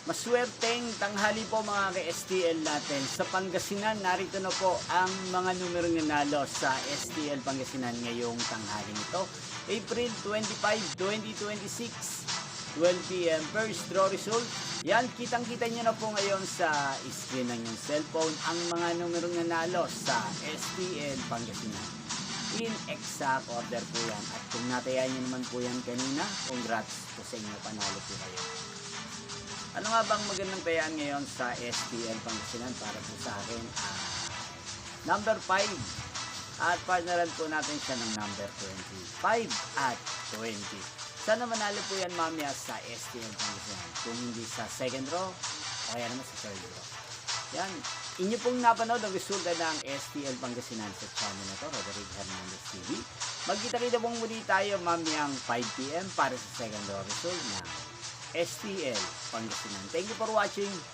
Maswerteng tanghali po mga ka-STL natin. Sa Pangasinan, narito na po ang mga numerong nanalo sa STL Pangasinan ngayong tanghali nito. April 25, 2026, 12 p.m. First draw result. Yan, kitang-kita nyo na po ngayon sa screen ng inyong cellphone ang mga numerong nanalo sa STL Pangasinan. In exact order po yan. At kung natayan nyo naman po yan kanina, congrats po sa inyo, panalo po kayo. Ano nga bang magandang tayaan ngayon sa STL Pangasinan para po sa akin? Number 5. At partneran po natin siya ng number 25 at 20. Sana manalo po yan mamaya sa STL Pangasinan. Kung hindi sa second row, o kaya naman sa third row. Yan. Inyo pong napanood ang resulta ng STL Pangasinan sa channel na to, Roderick Hernandez TV. Magkita-kita pong muli tayo mamayang 5 p.m. para sa second row result na STL Pangasinan. Thank you for watching.